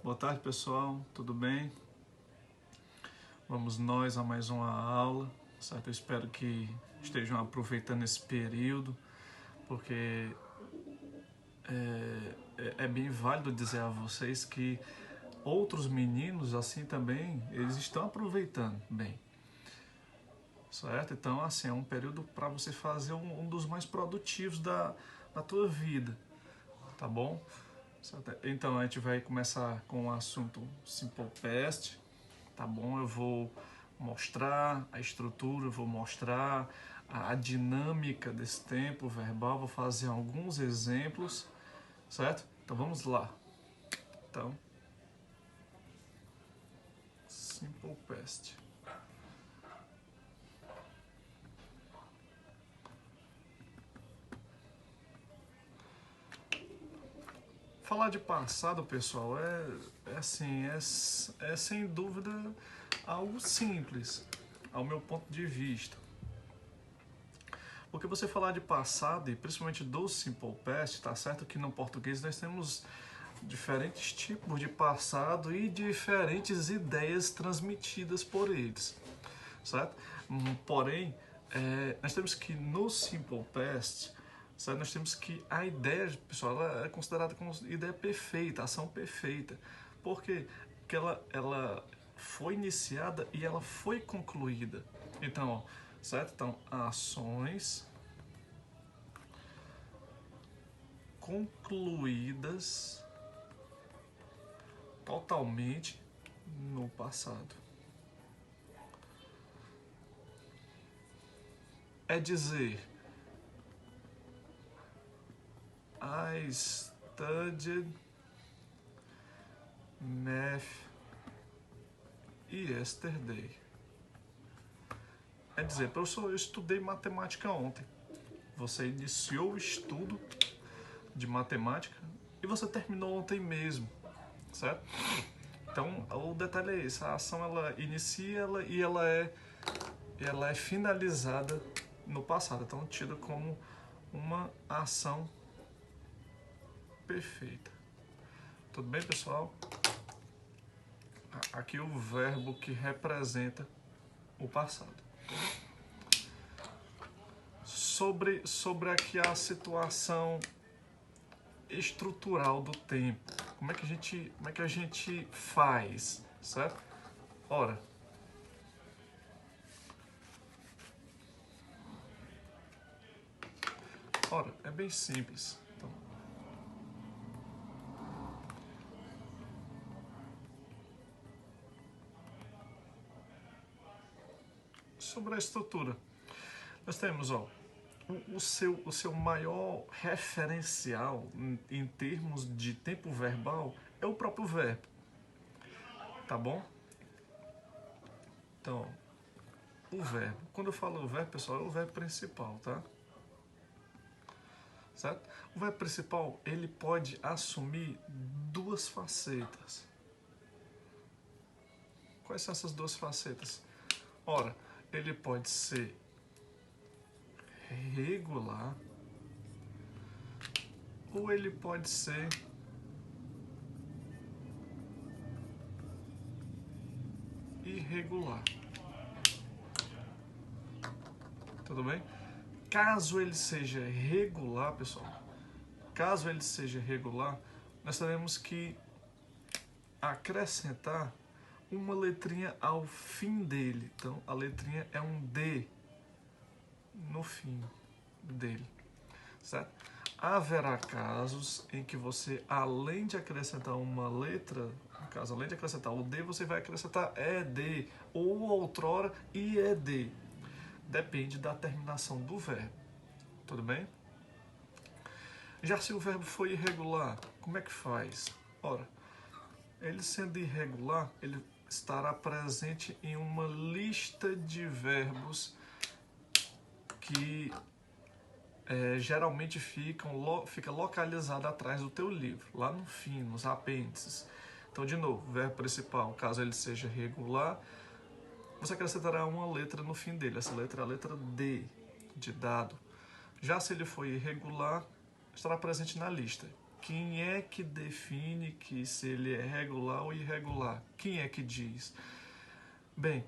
Boa tarde, pessoal, tudo bem? Vamos nós a mais uma aula, certo? Eu espero que estejam aproveitando esse período, porque é bem válido dizer a vocês que outros meninos, assim também, eles estão aproveitando bem, certo? Então, assim, é um período para você fazer um dos mais produtivos da tua vida, tá bom? Então, a gente vai começar com o assunto Simple Past, tá bom? Eu vou mostrar a estrutura, eu vou mostrar a dinâmica desse tempo verbal, vou fazer alguns exemplos, certo? Então vamos lá. Então, Simple Past. Falar de passado, pessoal, é assim, é sem dúvida algo simples, ao meu ponto de vista. Porque você falar de passado, e principalmente do Simple Past, tá certo que no português nós temos diferentes tipos de passado e diferentes ideias transmitidas por eles, certo? Porém, nós temos que no Simple Past, certo? Nós temos que a ideia, pessoal, ela é considerada como ideia perfeita, ação perfeita. Por quê? Porque ela foi iniciada e ela foi concluída. Então, ó, certo? Então, ações concluídas totalmente no passado. É dizer, I studied math yesterday. É dizer, professor, eu estudei matemática ontem. Você iniciou o estudo de matemática e você terminou ontem mesmo, certo? Então, o detalhe é esse, a ação ela inicia e ela é finalizada no passado, então tida como uma ação perfeita. Tudo bem, pessoal? Aqui o verbo que representa o passado. Sobre aqui a situação estrutural do tempo. Como é que a gente faz, certo? Ora, é bem simples. Então, sobre a estrutura, nós temos, ó, o seu maior referencial em termos de tempo verbal é o próprio verbo, tá bom? Então, o verbo. Quando eu falo o verbo, pessoal, é o verbo principal, tá? Certo? O verbo principal, ele pode assumir duas facetas. Quais são essas duas facetas? Ora, ele pode ser regular ou ele pode ser irregular. Tudo bem? Caso ele seja regular, pessoal, caso ele seja regular, nós teremos que acrescentar uma letrinha ao fim dele. Então, a letrinha é um D no fim dele, certo? Haverá casos em que você, além de acrescentar uma letra, no caso, além de acrescentar o D, você vai acrescentar ED, ou outrora IED. Depende da terminação do verbo. Tudo bem? Já se o verbo for irregular, como é que faz? Ora, ele sendo irregular, ele estará presente em uma lista de verbos que geralmente fica localizada atrás do teu livro, lá no fim, nos apêndices. Então, de novo, o verbo principal, caso ele seja regular, você acrescentará uma letra no fim dele. Essa letra é a letra D, de dado. Já se ele for irregular, estará presente na lista. quem é que define que se ele é regular ou irregular? Quem é que diz? Bem,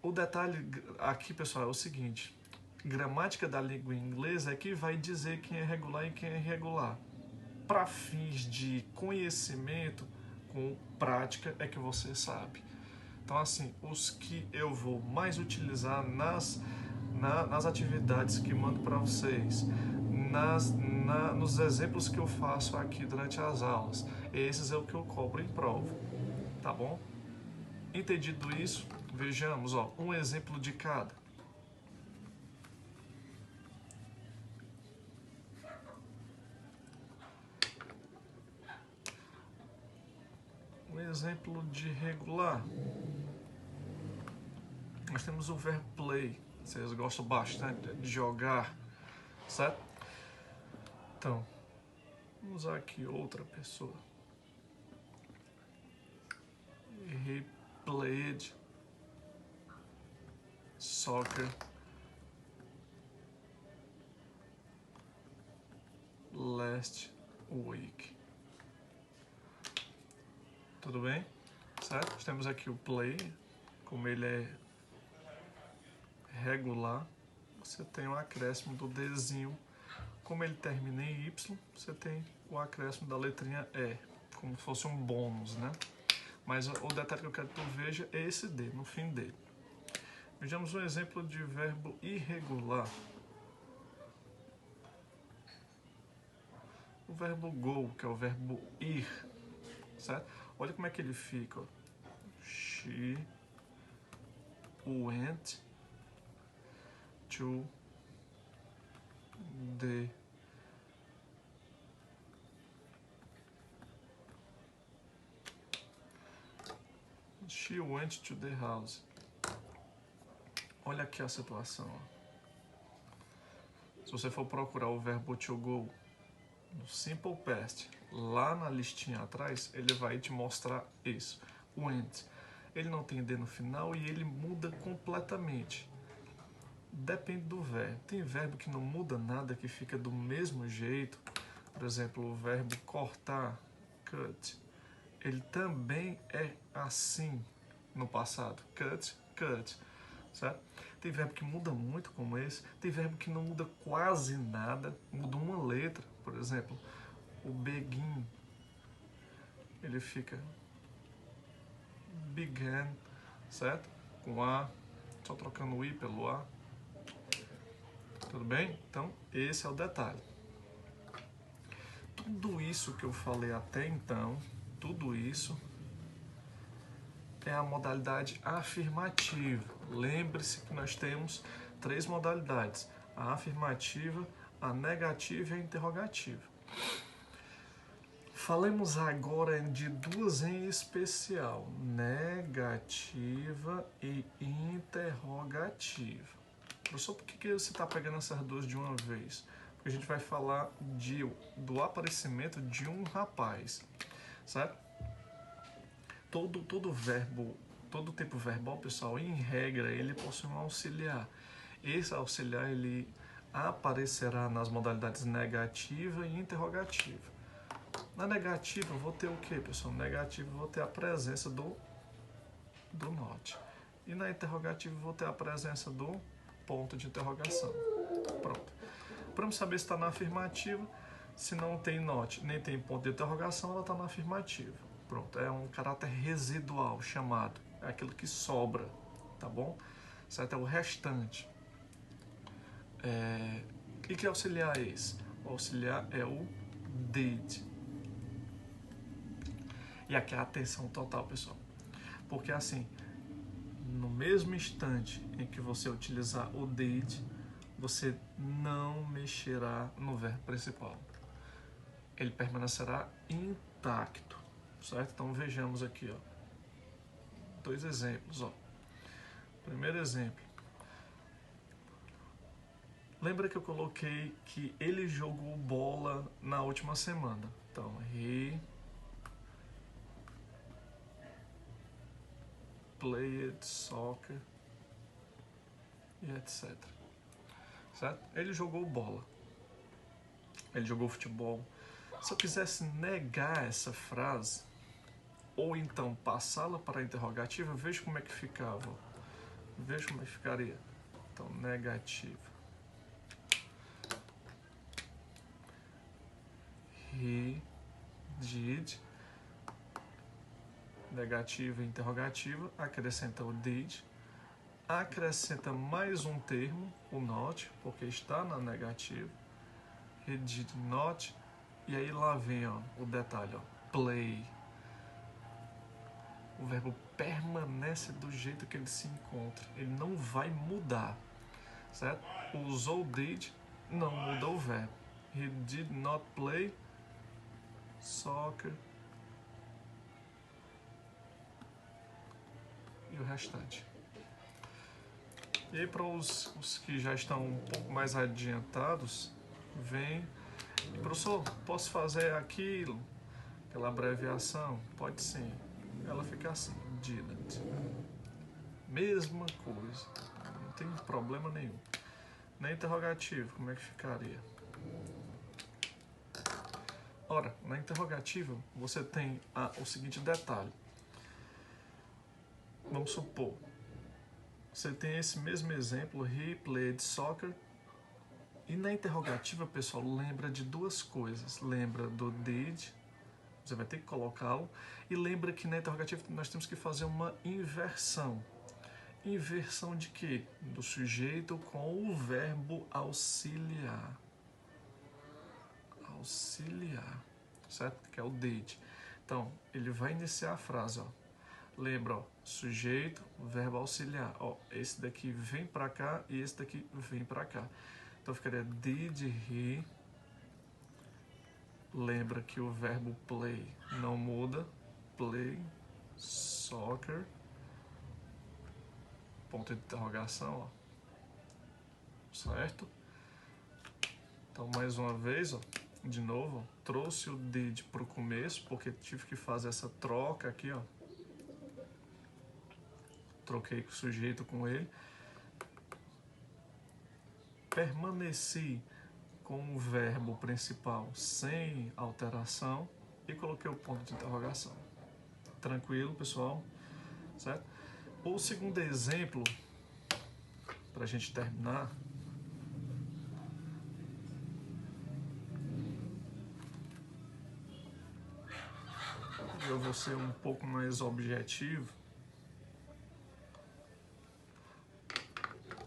o detalhe aqui, pessoal, é o seguinte. Gramática da língua inglesa é que vai dizer quem é regular e quem é irregular. Para fins de conhecimento, com prática, é que você sabe. Então, assim, os que eu vou mais utilizar nas atividades que mando para vocês, nos exemplos que eu faço aqui durante as aulas, esses é o que eu cobro em prova, tá bom? Entendido isso, vejamos, ó, um exemplo de cada. Um exemplo de regular. Nós temos o verbo play. Vocês gostam bastante de jogar, certo? Então, vamos usar aqui outra pessoa. He played soccer last week. Tudo bem? Certo? Temos aqui o play, como ele é regular, você tem o acréscimo do Dzinho. Como ele termina em Y, você tem o acréscimo da letrinha E, como se fosse um bônus, né? Mas o detalhe que eu quero que tu veja é esse D, no fim dele. Vejamos um exemplo de verbo irregular. O verbo go, que é o verbo ir, certo? Olha como é que ele fica. Ó. She went to the She went to the house. Olha aqui a situação. Ó. Se você for procurar o verbo to go no simple past, lá na listinha atrás, ele vai te mostrar isso. Went. Ele não tem D no final e ele muda completamente. Depende do verbo. Tem verbo que não muda nada, que fica do mesmo jeito. Por exemplo, o verbo cortar, cut. Ele também é assim no passado. Cut, cut. Certo? Tem verbo que muda muito como esse. Tem verbo que não muda quase nada. Muda uma letra. Por exemplo, o begin. Ele fica began, certo? Com A. Só trocando o I pelo A. Tudo bem? Então, esse é o detalhe. Tudo isso que eu falei até então, tudo isso é a modalidade afirmativa. Lembre-se que nós temos 3 modalidades: a afirmativa, a negativa e a interrogativa. Falemos agora de 2 em especial: negativa e interrogativa. Professor, por que você está pegando essas 2 de uma vez? Porque a gente vai falar do aparecimento de um rapaz, certo? Todo verbo, todo tempo verbal, pessoal, em regra, ele possui um auxiliar. Esse auxiliar, ele aparecerá nas modalidades negativa e interrogativa. Na negativa, eu vou ter o quê, pessoal? Na negativa, eu vou ter a presença do not. E na interrogativa, eu vou ter a presença do ponto de interrogação. Pronto. Para saber se está na afirmativa, se não tem not nem tem ponto de interrogação, ela está na afirmativa. Pronto, é um caráter residual chamado, é aquilo que sobra, tá bom? Certo? É o restante. E que auxiliar é esse? O auxiliar é o did. E aqui é a atenção total, pessoal. Porque assim, no mesmo instante em que você utilizar o did, você não mexerá no verbo principal. Ele permanecerá intacto, certo? Então vejamos aqui, ó, 2 exemplos, ó. Primeiro exemplo. Lembra que eu coloquei que ele jogou bola na última semana? Então, he played soccer e etc. Certo? Ele jogou bola. ele jogou futebol. Se eu quisesse negar essa frase, ou então passá-la para a interrogativa, veja como é que ficava. Veja como é que ficaria. Então, negativa. He did. Negativa e interrogativa. Acrescenta o did. Acrescenta mais um termo, o not, porque está na negativa. He did not. E aí lá vem ó, o detalhe, ó, play. O verbo permanece do jeito que ele se encontra. Ele não vai mudar, certo? Usou did, não muda o verbo. He did not play soccer. E o restante. E aí para os que já estão um pouco mais adiantados, vem... Professor, posso fazer aquilo? Aquela abreviação? Pode sim. Ela fica assim, didn't. Mesma coisa. Não tem problema nenhum. Na interrogativa, como é que ficaria? Ora, na interrogativa, você tem o seguinte detalhe. Vamos supor, você tem esse mesmo exemplo, he played soccer. E na interrogativa, pessoal, lembra de duas coisas. Lembra do did, você vai ter que colocá-lo. E lembra que na interrogativa nós temos que fazer uma inversão. Inversão de quê? Do sujeito com o verbo auxiliar. Auxiliar, certo? Que é o did. Então, ele vai iniciar a frase, ó. Lembra, ó, sujeito, verbo auxiliar. Ó, esse daqui vem para cá e esse daqui vem para cá. Então ficaria did he. Lembra que o verbo play não muda. Play soccer. Ponto de interrogação, ó. Certo? Então mais uma vez, ó, de novo, ó, trouxe o did para o começo porque tive que fazer essa troca aqui, ó. Troquei o sujeito com ele. Permaneci com o verbo principal sem alteração e coloquei o ponto de interrogação. Tranquilo, pessoal? Certo? O segundo exemplo, para a gente terminar, eu vou ser um pouco mais objetivo.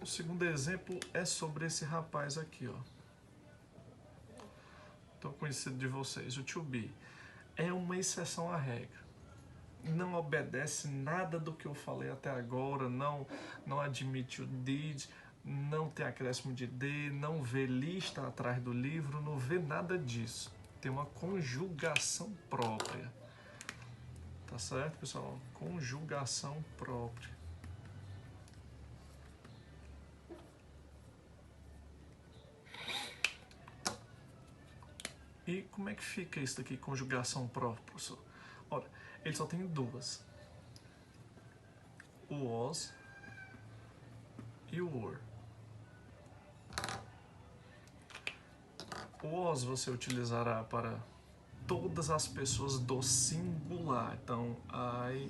O segundo exemplo é sobre esse rapaz aqui, ó. Tão conhecido de vocês, o to be. É uma exceção à regra. Não obedece nada do que eu falei até agora, não admite o did, não tem acréscimo de D, não vê lista atrás do livro, não vê nada disso. Tem uma conjugação própria. Tá certo, pessoal? Conjugação própria. E como é que fica isso daqui, conjugação própria, professor? Olha, ele só tem duas. O was e o were. O was você utilizará para todas as pessoas do singular. Então, I,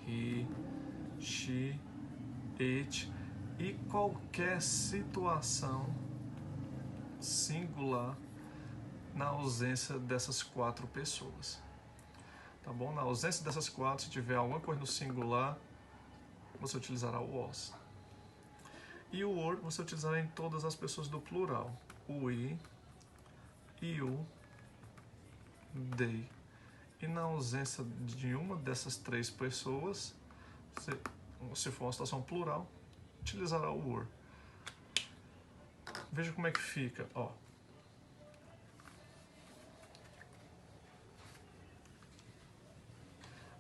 he, she, it e qualquer situação singular na ausência dessas quatro pessoas. Tá bom? Na ausência dessas quatro, se tiver alguma coisa no singular, você utilizará o was. E o were você utilizará em todas as pessoas do plural. O we, you, they. E na ausência de uma dessas três pessoas, se for uma situação plural, utilizará o were. Veja como é que fica, ó.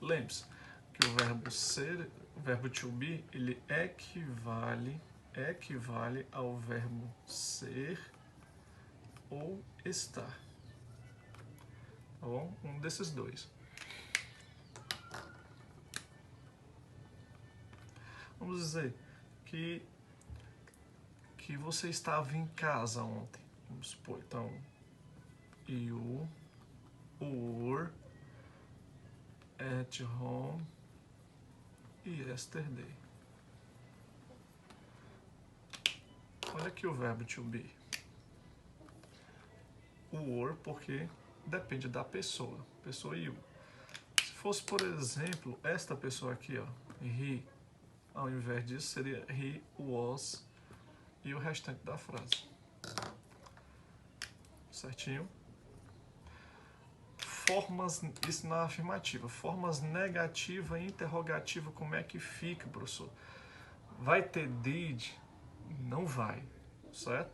Lembre-se que o verbo ser, o verbo to be, ele equivale ao verbo ser ou estar. Tá bom? Um desses dois. Vamos dizer que você estava em casa ontem. Vamos supor, então, You were at home yesterday. Olha aqui o verbo to be. O were porque depende da pessoa. Pessoa you. Se fosse, por exemplo, esta pessoa aqui, ó, he, ao invés disso seria he was e o restante da frase. Certinho? Formas, isso na afirmativa. Formas negativa e interrogativa, como é que fica, professor? Vai ter did? Não vai, certo?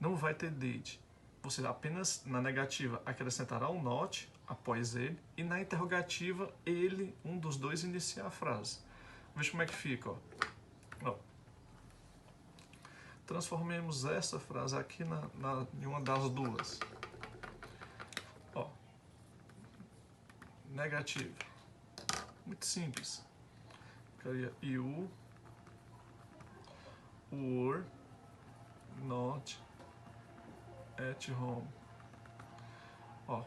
Não vai ter did. Você apenas, na negativa, acrescentará um not após ele, e na interrogativa, ele, um dos dois, iniciar a frase. Veja como é que fica, ó. Ó. Transformemos essa frase aqui em uma das duas. Ó. Negativa. Muito simples. Ficaria you were not at home. Ó.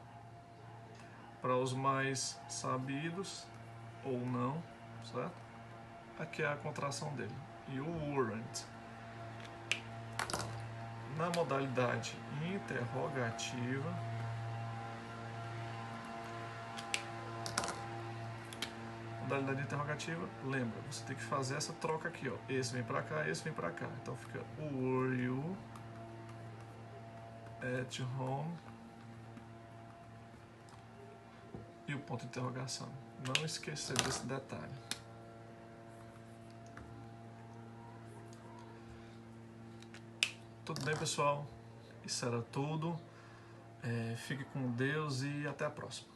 Para os mais sabidos ou não, certo? Aqui é a contração dele. You weren't. Na modalidade interrogativa, lembra, você tem que fazer essa troca aqui, ó. Esse vem para cá, esse vem para cá. Então fica were you at home e o ponto de interrogação. Não esquecer desse detalhe. Tudo bem, pessoal? Isso era tudo. Fique com Deus e até a próxima.